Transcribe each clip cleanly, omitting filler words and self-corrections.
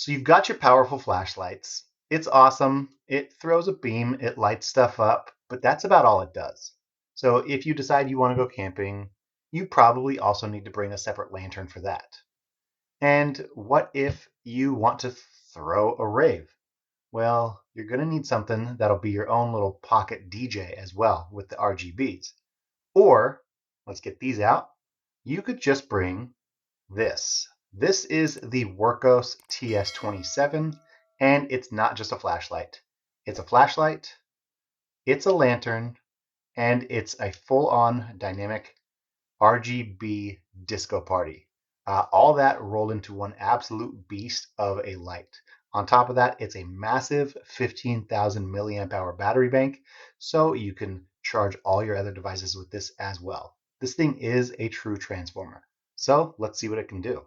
So you've got your powerful flashlights. It's awesome. It throws a beam, it lights stuff up, but that's about all it does. So if you decide you want to go camping, you probably also need to bring a separate lantern for that. And what if you want to throw a rave? Well, you're going to need something that'll be your own little pocket DJ as well with the RGBs. Or, let's get these out, you could just bring this. This is the Wurkkos TS27, and it's not just a flashlight. It's a flashlight, it's a lantern, and it's a full-on dynamic RGB disco party. All that rolled into one absolute beast of a light. On top of that, it's a massive 15,000 milliamp hour battery bank, so you can charge all your other devices with this as well. This thing is a true transformer. So let's see what it can do.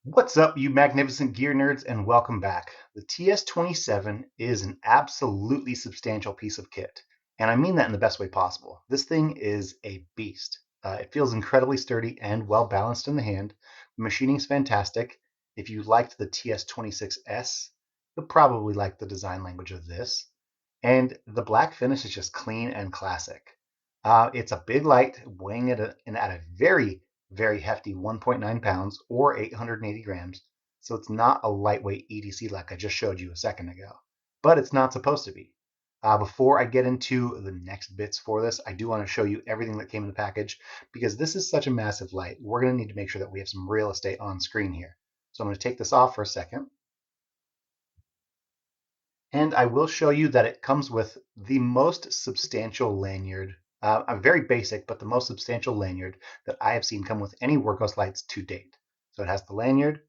What's up, you magnificent gear nerds, and welcome back. The TS27 is an absolutely substantial piece of kit, and I mean that in the best way possible. This thing is a beast. It feels incredibly sturdy and well balanced in the hand. The machining's fantastic. If you liked the TS26S, you'll probably like the design language of this. And the black finish is just clean and classic. It's a big light, weighing at a very hefty 1.9 pounds or 880 grams. So it's not a lightweight EDC like I just showed you a second ago, but it's not supposed to be. Before I get into the next bits for this, I do want to show you everything that came in the package because this is such a massive light. We're going to need to make sure that we have some real estate on screen here. So I'm going to take this off for a second. And I will show you that it comes with the most substantial lanyard, very basic, but the most substantial lanyard that I have seen come with any Wurkkos lights to date. So it has the lanyard.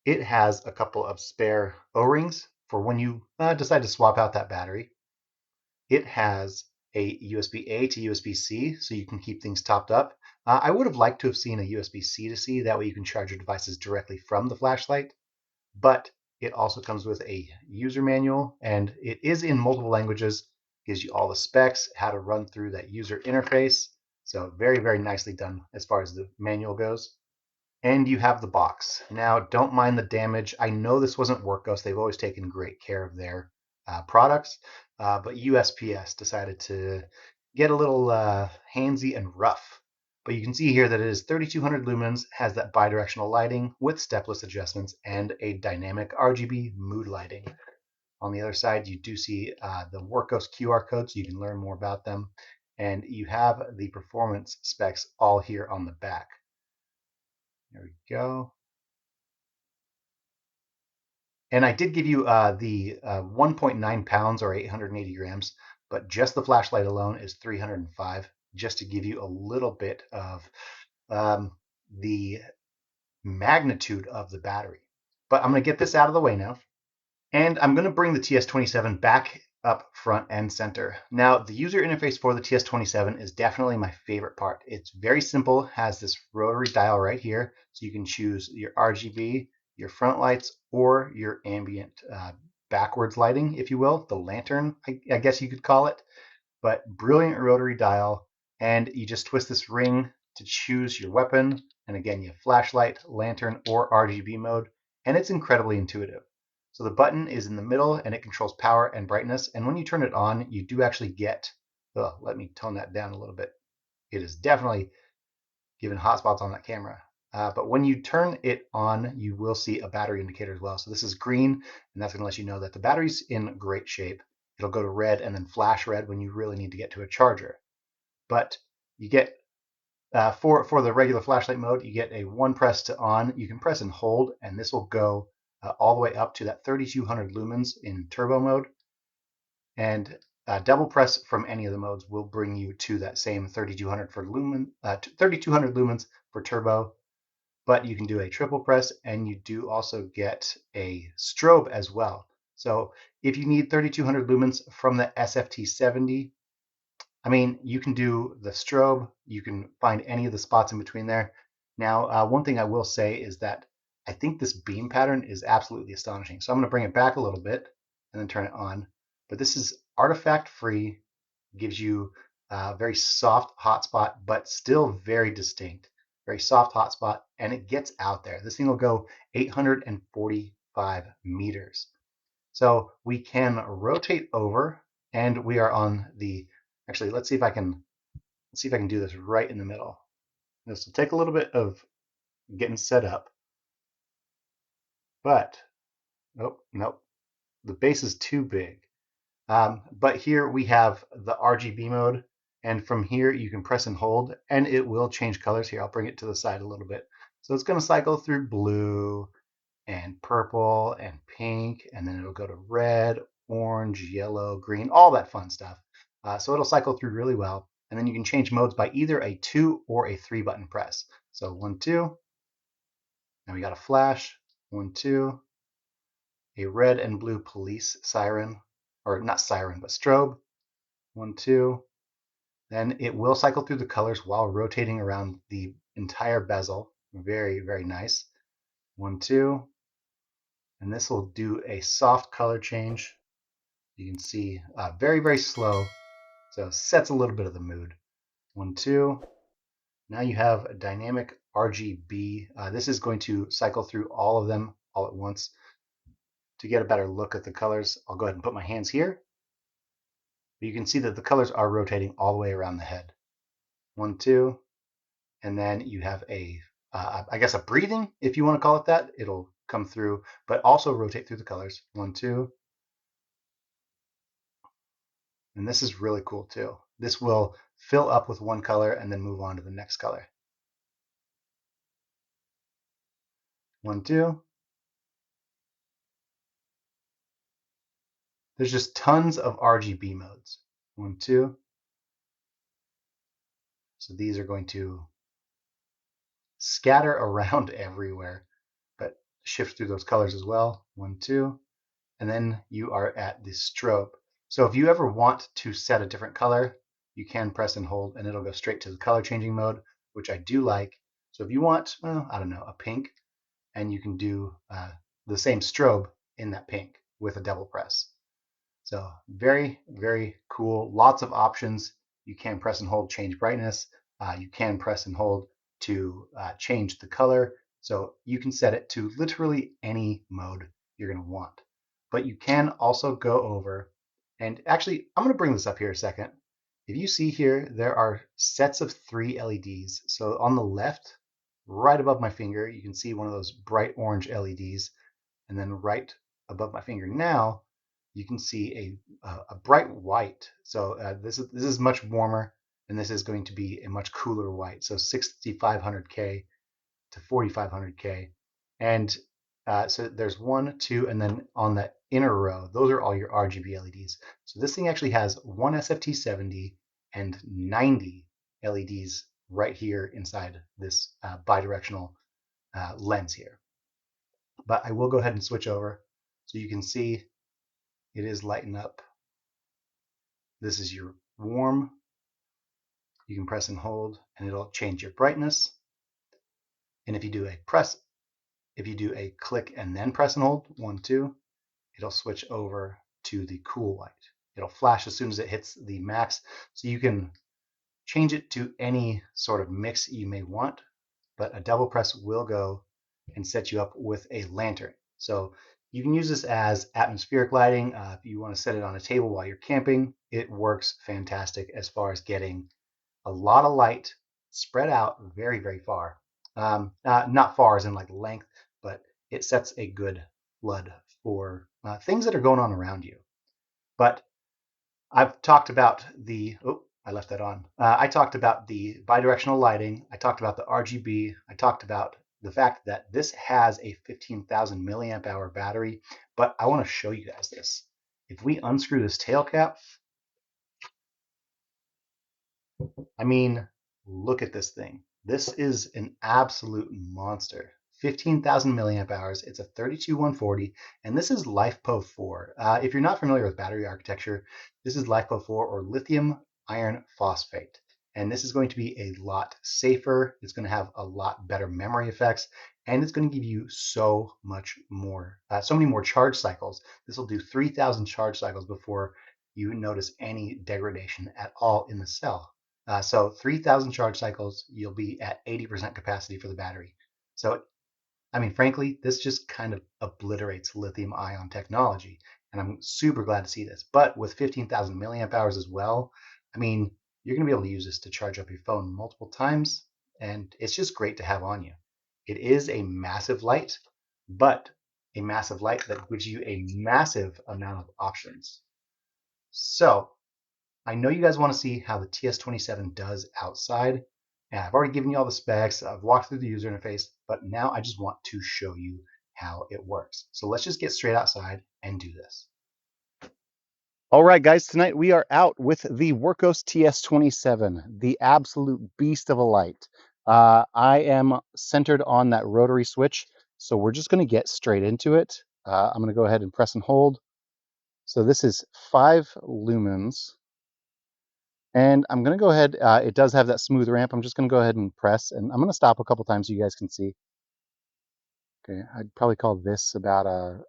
It has a couple of spare O-rings for when you decide to swap out that battery. It has a USB-A to USB-C, so you can keep things topped up. I would have liked to have seen a USB-C to C, that way you can charge your devices directly from the flashlight. But it also comes with a user manual, and it is in multiple languages. Gives you all the specs, how to run through that user interface. So very nicely done as far as the manual goes. And you have the box. Now, don't mind the damage. I know this wasn't Wurkkos. They've always taken great care of their products, but USPS decided to get a little handsy and rough. But you can see here that it is 3200 lumens, has that bidirectional lighting with stepless adjustments and a dynamic RGB mood lighting. On the other side, you do see the Wurkkos QR code, so you can learn more about them. And you have the performance specs all here on the back. There we go. And I did give you the 1.9 pounds or 880 grams, but just the flashlight alone is 305, just to give you a little bit of the magnitude of the battery. But I'm going to get this out of the way now. And I'm going to bring the TS27 back up front and center. Now, the user interface for the TS27 is definitely my favorite part. It's very simple, has this rotary dial right here, so you can choose your RGB, your front lights, or your ambient backwards lighting, if you will, the lantern, I guess you could call it. But brilliant rotary dial, and you just twist this ring to choose your weapon. And again, you have flashlight, lantern, or RGB mode, and it's incredibly intuitive. So the button is in the middle and it controls power and brightness. And when you turn it on, you do actually get, let me tone that down a little bit. It is definitely giving hotspots on that camera. But when you turn it on, you will see a battery indicator as well. So this is green, and that's going to let you know that the battery's in great shape. It'll go to red and then flash red when you really need to get to a charger. But you get, for the regular flashlight mode, you get a one press to on. You can press and hold, and this will go all the way up to that 3200 lumens in turbo mode. And double press from any of the modes will bring you to that same 3200 for 3200 lumens for turbo. But you can do a triple press, and you do also get a strobe as well. So if you need 3200 lumens from the SFT70, I mean, you can do the strobe. You can find any of the spots in between there. Now, one thing I will say is that I think this beam pattern is absolutely astonishing. So I'm going to bring it back a little bit and then turn it on. But this is artifact free, gives you a very soft hotspot, but still very distinct. very soft hotspot, and it gets out there. This thing will go 845 meters. So we can rotate over, and we are on the, actually, let's see if I can do this right in the middle. This will take a little bit of getting set up, but nope, the base is too big. But here we have the RGB mode, and from here you can press and hold, and it will change colors. Here, I'll bring it to the side a little bit. So it's going to cycle through blue and purple and pink, and then it'll go to red, orange, yellow, green, all that fun stuff. So it'll cycle through really well, and then you can change modes by either a 2 or a 3 button press. So 1, 2, now we got a flash, 1, 2, a red and blue police siren, or not siren, but strobe, 1, 2. Then it will cycle through the colors while rotating around the entire bezel. Very, very nice. 1, 2. And this will do a soft color change. You can see very, very slow. So it sets a little bit of the mood. 1, 2. Now you have a dynamic RGB. This is going to cycle through all of them all at once. To get a better look at the colors, I'll go ahead and put my hands here. But you can see that the colors are rotating all the way around the head. 1, 2. And then you have I guess a breathing, if you want to call it that. It'll come through, but also rotate through the colors. 1, 2. And this is really cool too. This will fill up with one color and then move on to the next color. 1, 2. There's just tons of RGB modes. 1, 2. So these are going to scatter around everywhere, but shift through those colors as well. 1, 2. And then you are at the strobe. So if you ever want to set a different color, you can press and hold, and it'll go straight to the color changing mode, which I do like. So if you want, well, I don't know, a pink, and you can do the same strobe in that pink with a double press. So very, very cool. Lots of options. You can press and hold, change brightness. You can press and hold to change the color. So you can set it to literally any mode you're going to want. But you can also go over, and actually, I'm going to bring this up here a second. If you see here, there are sets of 3 LEDs. So on the left, right above my finger, you can see one of those bright orange LEDs. And then right above my finger now, you can see a bright white. So this is much warmer, and this is going to be a much cooler white. So 6500K to 4500K. And so there's 1, 2, and then on the inner row, those are all your RGB LEDs. So this thing actually has 1 SFT70 and 90 LEDs right here inside this bidirectional lens here. But I will go ahead and switch over so you can see it is lighting up. This is your warm. You can press and hold, and it'll change your brightness. And if you do a click and then press and hold, 1, 2, it'll switch over to the cool white. It'll flash as soon as it hits the max, so you can change it to any sort of mix you may want, but a double press will go and set you up with a lantern. So you can use this as atmospheric lighting. If you want to set it on a table while you're camping, it works fantastic as far as getting a lot of light spread out very, very far. Not far as in like length, but it sets a good flood for things that are going on around you. But I've talked about I left that on. I talked about the bidirectional lighting. I talked about the RGB. I talked about the fact that this has a 15,000 milliamp hour battery, but I want to show you guys this. If we unscrew this tail cap, I mean, look at this thing. This is an absolute monster. 15,000 milliamp hours. It's a 32140, and this is LiFePO4. If you're not familiar with battery architecture, this is LiFePO4 or lithium iron phosphate. And this is going to be a lot safer. It's going to have a lot better memory effects, and it's going to give you so many more charge cycles. This will do 3,000 charge cycles before you notice any degradation at all in the cell. So 3,000 charge cycles, you'll be at 80% capacity for the battery. So, I mean, frankly, this just kind of obliterates lithium ion technology. And I'm super glad to see this. But with 15,000 milliamp hours as well, I mean, you're going to be able to use this to charge up your phone multiple times. And it's just great to have on you. It is a massive light, but a massive light that gives you a massive amount of options. So I know you guys want to see how the TS27 does outside, and I've already given you all the specs, I've walked through the user interface, but now I just want to show you how it works. So let's just get straight outside and do this. All right, guys, tonight we are out with the Wurkkos TS27, the absolute beast of a light. I am centered on that rotary switch, so we're just going to get straight into it. I'm going to go ahead and press and hold. So this is 5 lumens. And I'm going to go ahead, it does have that smooth ramp. I'm just going to go ahead and press, and I'm going to stop a couple times so you guys can see. Okay, I'd probably call this about a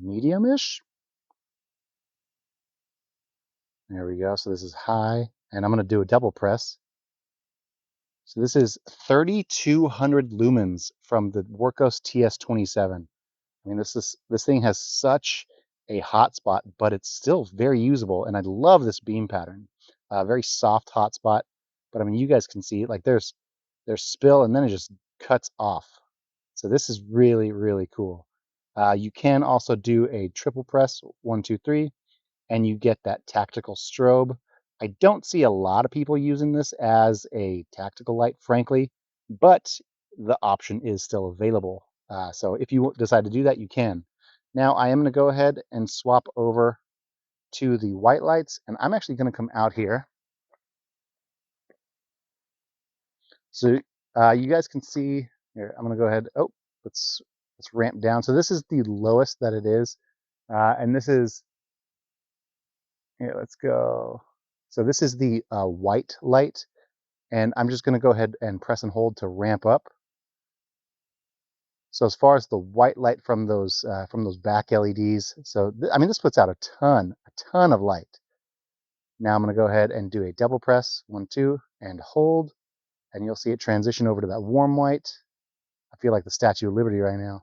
medium-ish. There we go. So this is high, and I'm going to do a double press. So this is 3,200 lumens from the Wurkkos TS27. I mean, this thing has such a hotspot, but it's still very usable, and I love this beam pattern. Very soft hotspot, but I mean, you guys can see like there's spill, and then it just cuts off. So this is really, really cool. You can also do a triple press, 1, 2, 3, and you get that tactical strobe. I don't see a lot of people using this as a tactical light, frankly, but the option is still available. So if you decide to do that, you can. Now I am going to go ahead and swap over to the white lights, and I'm actually going to come out here. So you guys can see here. I'm going to go ahead. Oh, let's ramp down. So this is the lowest that it is, and this is here. Let's go. So this is the white light, and I'm just going to go ahead and press and hold to ramp up. So as far as the white light from those back LEDs, so I mean this puts out a ton of light. Now I'm going to go ahead and do a double press, 1, 2, and hold, and you'll see it transition over to that warm white. I feel like the Statue of Liberty right now.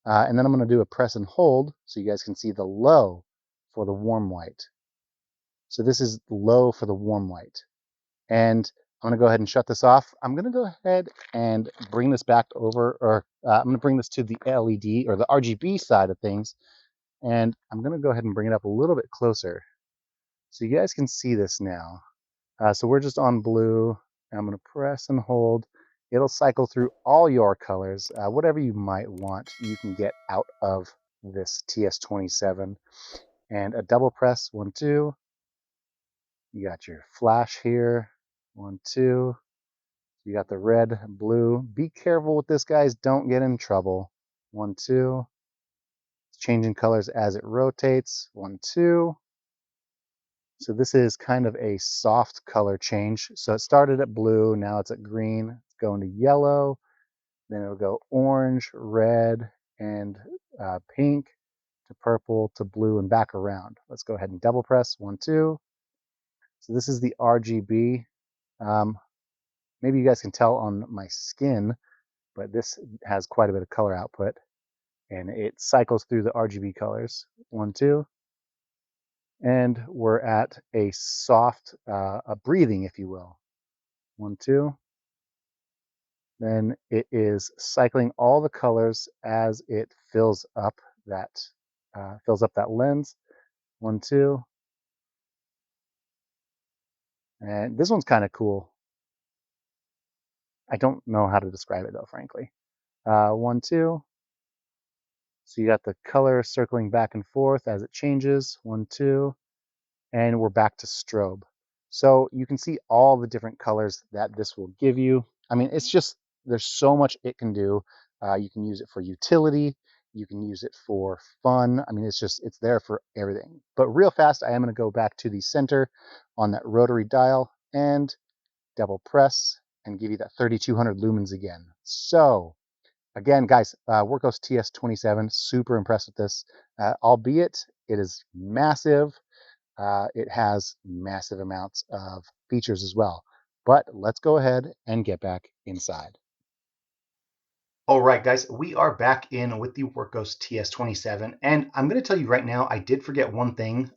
And then I'm going to do a press and hold so you guys can see the low for the warm white. So this is low for the warm white. And I'm going to go ahead and shut this off. I'm going to go ahead and bring this back over, or I'm going to bring this to the LED or the RGB side of things. And I'm going to go ahead and bring it up a little bit closer so you guys can see this now. So we're just on blue. I'm going to press and hold. It'll cycle through all your colors. Whatever you might want, you can get out of this TS27. And a double press, 1, 2. You got your flash here, 1, 2. You got the red, blue. Be careful with this, guys. Don't get in trouble. 1, 2. It's changing colors as it rotates. 1, 2. So this is kind of a soft color change. So it started at blue, now it's at green, it's going to yellow, then it'll go orange, red, and pink, to purple, to blue, and back around. Let's go ahead and double press, 1, 2. So this is the RGB. Maybe you guys can tell on my skin, but this has quite a bit of color output, and it cycles through the RGB colors. 1, 2. And we're at a soft a breathing, if you will. 1, 2. Then it is cycling all the colors as it fills up that lens. 1, 2. And this one's kind of cool. I don't know how to describe it though, frankly. 1, 2. So you got the color circling back and forth as it changes. 1, 2. And we're back to strobe. So you can see all the different colors that this will give you. I mean, it's just, there's so much it can do. You can use it for utility. You can use it for fun. I mean, it's there for everything. But real fast, I am going to go back to the center on that rotary dial and double press and give you that 3,200 lumens again. So again, guys, Wurkkos TS27, super impressed with this, albeit it is massive. It has massive amounts of features as well. But let's go ahead and get back inside. All right, guys, we are back in with the Wurkkos TS27, and I'm going to tell you right now, I did forget one thing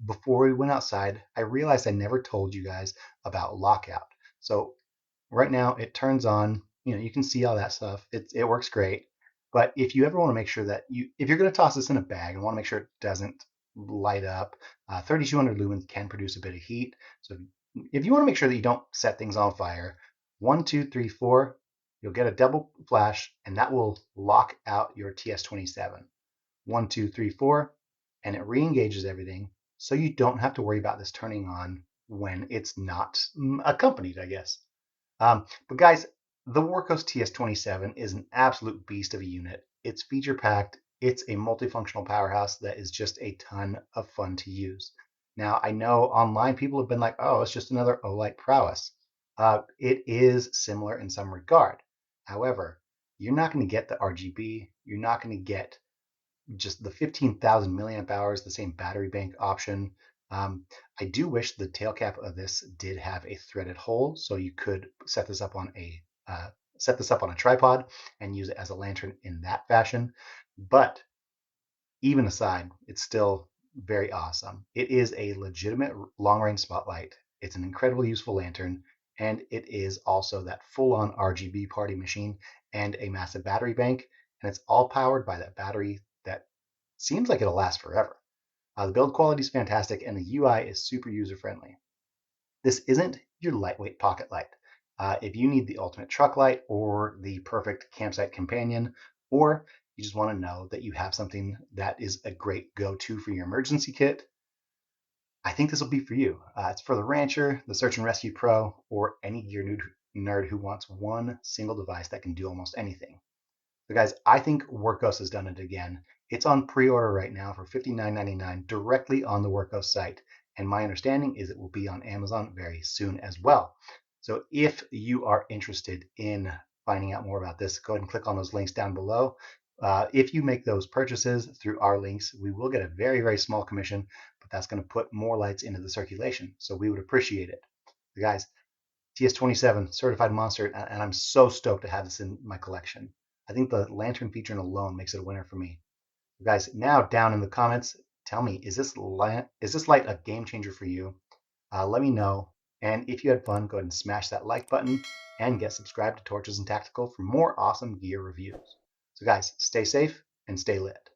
before we went outside. I realized I never told you guys about lockout. So right now it turns on, you can see all that stuff. It works great. But if you ever want to make sure that if you're going to toss this in a bag and want to make sure it doesn't light up, 3200 lumens can produce a bit of heat. So if you want to make sure that you don't set things on fire, 1, 2, 3, 4, you'll get a double flash and that will lock out your TS27. 1, 2, 3, 4, and it re-engages everything. So you don't have to worry about this turning on when it's not accompanied, I guess. But guys, the Wurkkos TS27 is an absolute beast of a unit. It's feature packed. It's a multifunctional powerhouse that is just a ton of fun to use. Now, I know online people have been like, oh, it's just another OLED prowess. It is similar in some regard. However, you're not going to get the RGB. You're not going to get just the 15,000 milliamp hours, the same battery bank option. I do wish the tail cap of this did have a threaded hole, so you could set this up on a tripod and use it as a lantern in that fashion. But even aside, it's still very awesome. It is a legitimate long-range spotlight. It's an incredibly useful lantern, and it is also that full-on RGB party machine and a massive battery bank, and it's all powered by that battery that seems like it'll last forever. The build quality is fantastic, and the UI is super user-friendly. This isn't your lightweight pocket light. If you need the ultimate truck light or the perfect campsite companion, or you just want to know that you have something that is a great go-to for your emergency kit, I think this will be for you. It's for the rancher, the search and rescue pro, or any gear nerd who wants one single device that can do almost anything. So guys, I think Wurkkos has done it again. It's on pre-order right now for $59.99 directly on the Wurkkos site. And my understanding is it will be on Amazon very soon as well. So if you are interested in finding out more about this, go ahead and click on those links down below. If you make those purchases through our links, we will get a very, very small commission, but that's going to put more lights into the circulation. So we would appreciate it. So guys, TS27 certified monster, and I'm so stoked to have this in my collection. I think the lantern feature alone makes it a winner for me. Guys, now down in the comments, tell me, is this light a game changer for you? Let me know. And if you had fun, go ahead and smash that like button and get subscribed to Torches and Tactical for more awesome gear reviews. So guys, stay safe and stay lit.